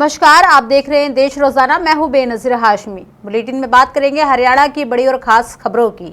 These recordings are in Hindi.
नमस्कार, आप देख रहे हैं देश रोजाना। मैं हूं बेनजीर हाशमी। बुलेटिन में बात करेंगे हरियाणा की बड़ी और खास खबरों की।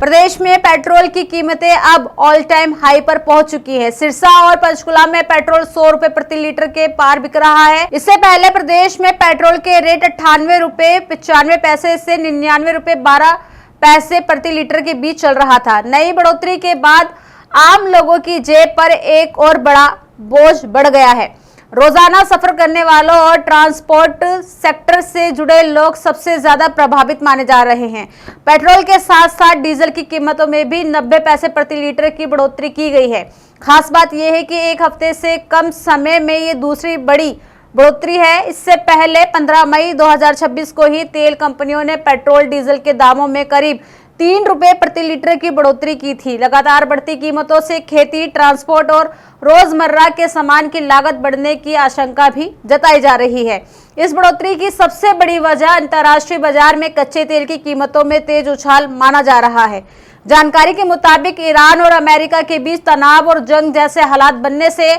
प्रदेश में पेट्रोल की कीमतें अब ऑल टाइम हाई पर पहुंच चुकी है। सिरसा और पंचकुला में पेट्रोल 100 रुपए प्रति लीटर के पार बिक रहा है। इससे पहले प्रदेश में पेट्रोल के रेट 98 रुपए 95 पैसे से 99 रुपए 12 पैसे प्रति लीटर के बीच चल रहा था। नई बढ़ोतरी के बाद आम लोगों की जेब पर एक और बड़ा बोझ बढ़ गया है। रोजाना सफर करने वालों और ट्रांसपोर्ट सेक्टर से जुड़े लोग सबसे ज्यादा प्रभावित माने जा रहे हैं। पेट्रोल के साथ साथ डीजल की कीमतों में भी 90 पैसे प्रति लीटर की बढ़ोतरी की गई है। खास बात यह है कि एक हफ्ते से कम समय में ये दूसरी बड़ी बढ़ोतरी है। इससे पहले 15 मई 2026 को ही तेल कंपनियों ने पेट्रोल डीजल के दामों में करीब 3 रुपए प्रति लीटर की बढ़ोतरी की थी। लगातार बढ़ती कीमतों से खेती, ट्रांसपोर्ट और रोजमर्रा के सामान की लागत बढ़ने की आशंका भी जताई जा रही है। इस बढ़ोतरी की सबसे बड़ी वजह अंतर्राष्ट्रीय बाजार में कच्चे तेल की कीमतों में तेज उछाल माना जा रहा है। जानकारी के मुताबिक ईरान और अमेरिका के बीच तनाव और जंग जैसे हालात बनने से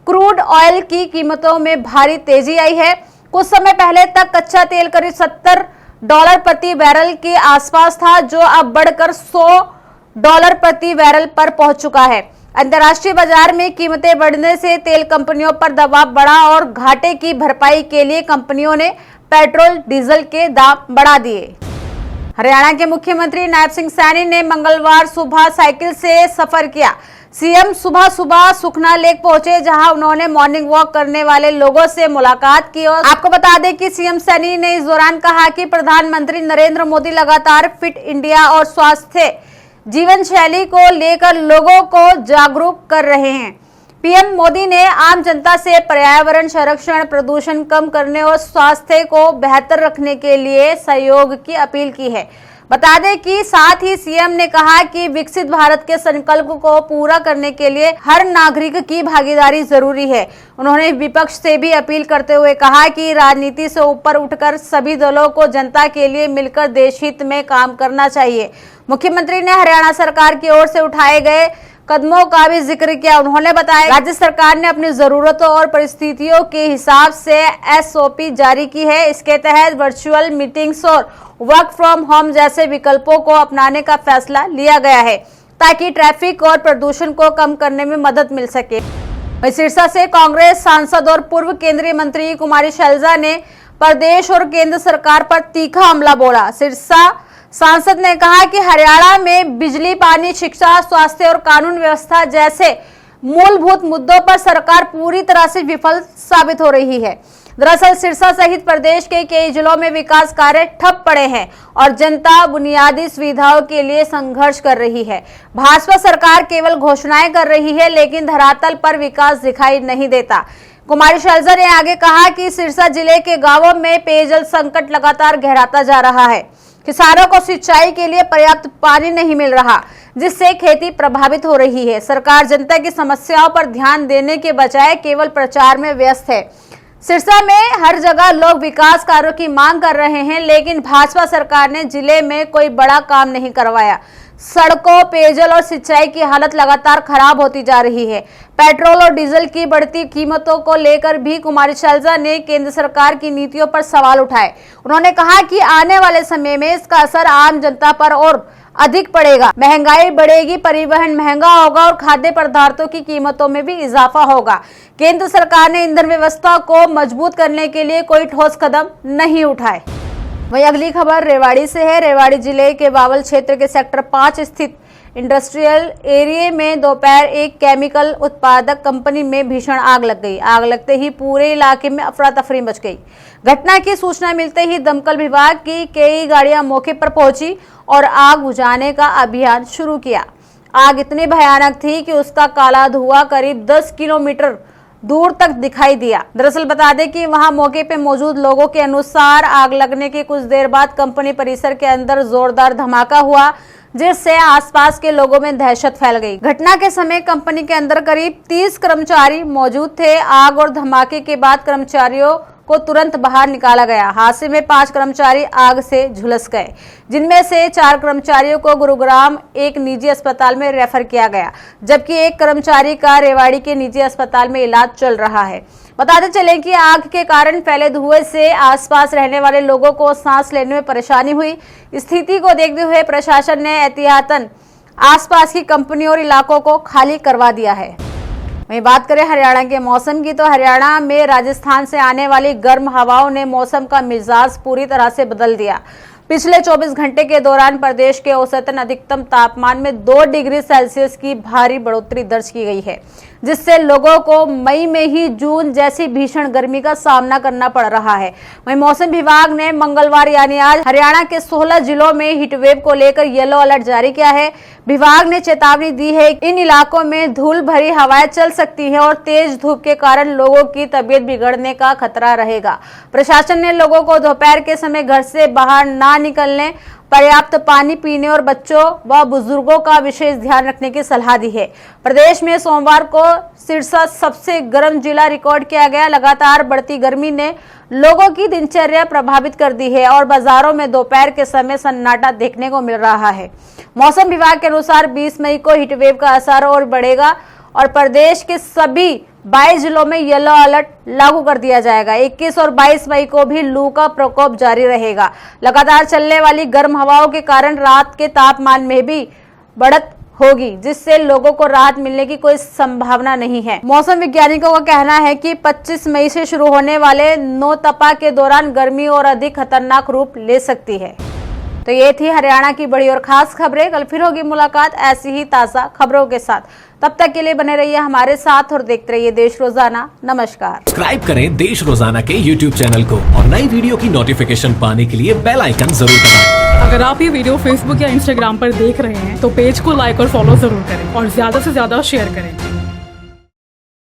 क्रूड ऑयल की कीमतों में भारी तेजी आई है। कुछ समय पहले तक कच्चा तेल करीब $70 प्रति बैरल के आसपास था, जो अब बढ़कर $100 प्रति बैरल पर पहुंच चुका है। अंतर्राष्ट्रीय बाजार में कीमतें बढ़ने से तेल कंपनियों पर दबाव बढ़ा और घाटे की भरपाई के लिए कंपनियों ने पेट्रोल डीजल के दाम बढ़ा दिए। हरियाणा के मुख्यमंत्री नायब सिंह सैनी ने मंगलवार सुबह साइकिल से सफर किया। सीएम सुबह सुबह सुखना लेक पहुंचे, जहां उन्होंने मॉर्निंग वॉक करने वाले लोगों से मुलाकात की। और आपको बता दें कि सीएम सैनी ने इस दौरान कहा कि प्रधानमंत्री नरेंद्र मोदी लगातार फिट इंडिया और स्वास्थ्य जीवन शैली को लेकर लोगों को जागरूक कर रहे हैं। पीएम मोदी ने आम जनता से पर्यावरण संरक्षण, प्रदूषण कम करने और स्वास्थ्य को बेहतर रखने के लिए सहयोग की अपील की है। बता दें कि साथ ही सीएम ने कहा कि विकसित भारत के संकल्प को पूरा करने के लिए हर नागरिक की भागीदारी जरूरी है। उन्होंने विपक्ष से भी अपील करते हुए कहा कि राजनीति से ऊपर उठकर सभी दलों को जनता के लिए मिलकर देश हित में काम करना चाहिए। मुख्यमंत्री ने हरियाणा सरकार की ओर से उठाए गए कदमों का भी जिक्र किया। उन्होंने बताया राज्य सरकार ने अपनी जरूरतों और परिस्थितियों के हिसाब से एसओपी जारी की है। इसके तहत वर्चुअल मीटिंग्स और वर्क फ्रॉम होम जैसे विकल्पों को अपनाने का फैसला लिया गया है, ताकि ट्रैफिक और प्रदूषण को कम करने में मदद मिल सके। वहीं सिरसा से कांग्रेस सांसद और पूर्व केंद्रीय मंत्री कुमारी शैलजा ने प्रदेश और केंद्र सरकार पर तीखा हमला बोला। सिरसा सांसद ने कहा कि हरियाणा में बिजली, पानी, शिक्षा, स्वास्थ्य और कानून व्यवस्था जैसे मूलभूत मुद्दों पर सरकार पूरी तरह से विफल साबित हो रही है। दरअसल सिरसा सहित प्रदेश के कई जिलों में विकास कार्य ठप पड़े हैं और जनता बुनियादी सुविधाओं के लिए संघर्ष कर रही है। भाजपा सरकार केवल घोषणाएं कर रही है, लेकिन धरातल पर विकास दिखाई नहीं देता। कुमारी शैलजा ने आगे कहा कि सिरसा जिले के गांवों में पेयजल संकट लगातार गहराता जा रहा है। किसानों को सिंचाई के लिए पर्याप्त पानी नहीं मिल रहा, जिससे खेती प्रभावित हो रही है। सरकार जनता की समस्याओं पर ध्यान देने के बजाय केवल प्रचार में व्यस्त है। सिरसा में हर जगह लोग विकास कार्यों की मांग कर रहे हैं, लेकिन भाजपा सरकार ने जिले में कोई बड़ा काम नहीं करवाया। सड़कों, पेयजल और सिंचाई की हालत लगातार खराब होती जा रही है। पेट्रोल और डीजल की बढ़ती कीमतों को लेकर भी कुमारी शैलजा ने केंद्र सरकार की नीतियों पर सवाल उठाए। उन्होंने कहा कि आने वाले समय में इसका असर आम जनता पर और अधिक पड़ेगा। महंगाई बढ़ेगी, परिवहन महंगा होगा और खाद्य पदार्थों की कीमतों में भी इजाफा होगा। केंद्र सरकार ने ईंधन व्यवस्था को मजबूत करने के लिए कोई ठोस कदम नहीं उठाए। वहीं अगली खबर रेवाड़ी से है। रेवाड़ी जिले के बावल क्षेत्र के सेक्टर 5 स्थित इंडस्ट्रियल एरिया में दोपहर एक केमिकल उत्पादक कंपनी में भीषण आग लग गई। आग लगते ही पूरे इलाके में अफरा तफरी मच गई। घटना की सूचना मिलते ही दमकल विभाग की कई गाड़ियां मौके पर पहुंची और आग बुझाने का अभियान शुरू किया। आग इतनी भयानक थी कि उसका काला धुआं करीब 10 किलोमीटर दूर तक दिखाई दिया। दरअसल बता दें कि वहां मौके पे मौजूद लोगों के अनुसार आग लगने के कुछ देर बाद कंपनी परिसर के अंदर जोरदार धमाका हुआ, जिससे आसपास के लोगों में दहशत फैल गई। घटना के समय कंपनी के अंदर करीब 30 कर्मचारी मौजूद थे। आग और धमाके के बाद कर्मचारियों को तुरंत बाहर निकाला गया। हादसे में 5 कर्मचारी आग से झुलस गए, जिनमें से 4 कर्मचारियों को गुरुग्राम एक निजी अस्पताल में रेफर किया गया, जबकि एक कर्मचारी का रेवाड़ी के निजी अस्पताल में इलाज चल रहा है। बताते चलें कि आग के कारण फैले धुएं से आसपास रहने वाले लोगों को सांस लेने में परेशानी हुई। स्थिति को देखते हुए प्रशासन ने एहतियातन आसपास की कंपनियों और इलाकों को खाली करवा दिया है। वहीं बात करें हरियाणा के मौसम की, तो हरियाणा में राजस्थान से आने वाली गर्म हवाओं ने मौसम का मिजाज पूरी तरह से बदल दिया। पिछले 24 घंटे के दौरान प्रदेश के औसतन अधिकतम तापमान में 2 डिग्री सेल्सियस की भारी बढ़ोतरी दर्ज की गई है, जिससे लोगों को मई में ही जून जैसी भीषण गर्मी का सामना करना पड़ रहा है। वहीं मौसम विभाग ने मंगलवार यानी आज हरियाणा के 16 जिलों में हीटवेव को लेकर येलो अलर्ट जारी किया है। विभाग ने चेतावनी दी है इन इलाकों में धूल भरी हवाएं चल सकती हैं और तेज धूप के कारण लोगों की तबीयत बिगड़ने का खतरा रहेगा। प्रशासन ने लोगों को दोपहर के समय घर से बाहर ना निकलने, पर्याप्त पानी पीने और बच्चों व बुजुर्गों का विशेष ध्यान रखने की सलाह दी है। प्रदेश में सोमवार को सिरसा सबसे गर्म जिला रिकॉर्ड किया गया। लगातार बढ़ती गर्मी ने लोगों की दिनचर्या प्रभावित कर दी है और बाजारों में दोपहर के समय सन्नाटा देखने को मिल रहा है। मौसम विभाग के अनुसार 20 मई को हीटवेव का असर और बढ़ेगा और प्रदेश के सभी 22 जिलों में येलो अलर्ट लागू कर दिया जाएगा। 21 और 22 मई को भी लू का प्रकोप जारी रहेगा। लगातार चलने वाली गर्म हवाओं के कारण रात के तापमान में भी बढ़त होगी, जिससे लोगों को राहत मिलने की कोई संभावना नहीं है। मौसम वैज्ञानिकों का कहना है कि 25 मई से शुरू होने वाले नौतपा के दौरान गर्मी और अधिक खतरनाक रूप ले सकती है। तो ये थी हरियाणा की बड़ी और खास खबरें। कल फिर होगी मुलाकात ऐसी ही ताज़ा खबरों के साथ। तब तक के लिए बने रहिए हमारे साथ और देखते रहिए देश रोजाना। नमस्कार। सब्सक्राइब करें देश रोजाना के YouTube चैनल को और नई वीडियो की नोटिफिकेशन पाने के लिए बेल आइकन जरूर दबाएं। अगर आप ये वीडियो Facebook या Instagram पर देख रहे हैं तो पेज को लाइक और फॉलो जरूर करें और ज्यादा से ज्यादा शेयर करें।